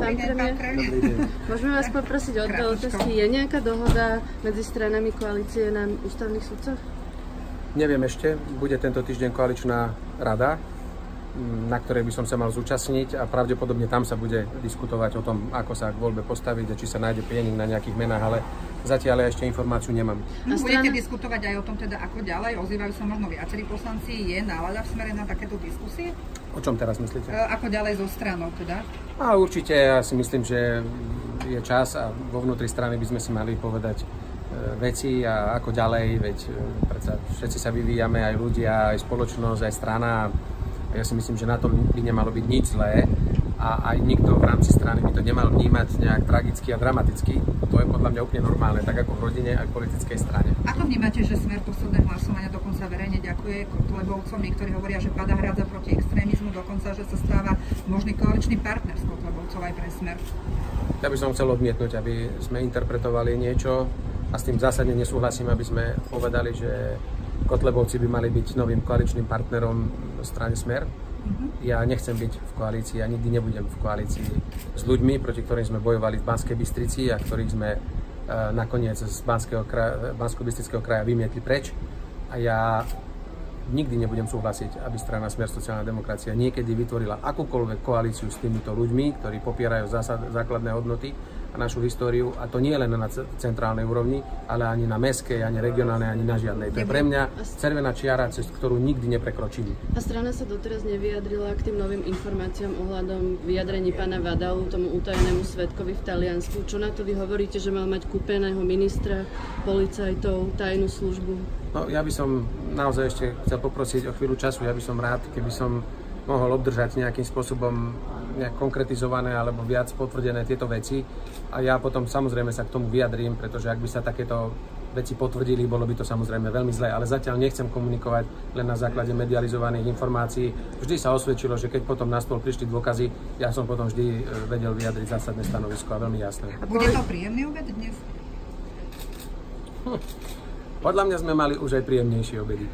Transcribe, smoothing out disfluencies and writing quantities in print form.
Pán premiér, môžeme vás poprosiť o dve otázky. Je nejaká dohoda medzi stranami koalície na ústavných sudcoch? Neviem ešte. Bude tento týždeň koaličná rada, na ktorej by som sa mal zúčastniť a pravdepodobne tam sa bude diskutovať o tom, ako sa k voľbe postaviť a či sa nájde prienik na nejakých menách, ale zatiaľ ja ešte informáciu nemám. Budete diskutovať aj o tom teda, ako ďalej? Ozývajú sa možno viacerí poslanci. Je nálada v smere na takéto diskusie? O čom teraz myslíte? Ako ďalej zo stranou teda? A určite ja si myslím, že je čas a vo vnútri strany by sme si mali povedať veci a ako ďalej, veď predsa všetci sa vyvíjame, aj ľudia, aj spoločnosť, aj strana. Ja si myslím, že na tom by nemalo byť nič zlé a aj nikto v rámci strany by to nemal vnímať nejak tragicky a dramaticky. To je podľa mňa úplne normálne, tak ako v rodine, aj v politickej strane. Ako vnímate, že Smer posledné hlasovania dokonca verejne ďakuje Kotlebovcom? Niektorí hovoria, že padá hradza proti extrémizmu, dokonca, že sa stáva možný koaličný partner s Kotlebovcov aj pre Smer. Ja by som chcel odmietnúť, aby sme interpretovali niečo a s tým zásadne nesúhlasím, aby sme povedali, že Kotlebovci by mali byť novým koaličným partnerom strany Smer. Ja nechcem byť v koalícii a nikdy nebudem v koalícii s ľuďmi, proti ktorým sme bojovali v Banskej Bystrici a ktorých sme nakoniec z Banskobystrického kraja vymietli preč. A ja nikdy nebudem súhlasiť, aby strana Smer sociálna demokracia niekedy vytvorila akúkoľvek koalíciu s týmito ľuďmi, ktorí popierajú základné hodnoty a našu históriu, a to nie len na centrálnej úrovni, ale ani na mestskej, ani regionálnej, ani na žiadnej. To je pre mňa červená čiara, cez ktorú nikdy neprekročím. A strana sa doteraz nevyjadrila k tým novým informáciám ohľadom vyjadrení pána Vadalu, tomu utajenému svedkovi v Taliansku. Čo na to vy hovoríte, že mal mať kúpeného ministra, policajtov, tajnú službu? No, ja by som naozaj ešte chcel poprosiť o chvíľu času. Ja by som rád, keby som mohol obdržať nejakým spôsobom nejak konkretizované alebo viac potvrdené tieto veci. A ja potom samozrejme sa k tomu vyjadrím, pretože ak by sa takéto veci potvrdili, bolo by to samozrejme veľmi zlé. Ale zatiaľ nechcem komunikovať len na základe medializovaných informácií. Vždy sa osvedčilo, že keď potom na stôl prišli dôkazy, ja som potom vždy vedel vyjadriť zásadné stanovisko a veľmi jasné. A bude to príjemný obed dnes? Podľa mňa sme mali už aj príjemnejšie obedy.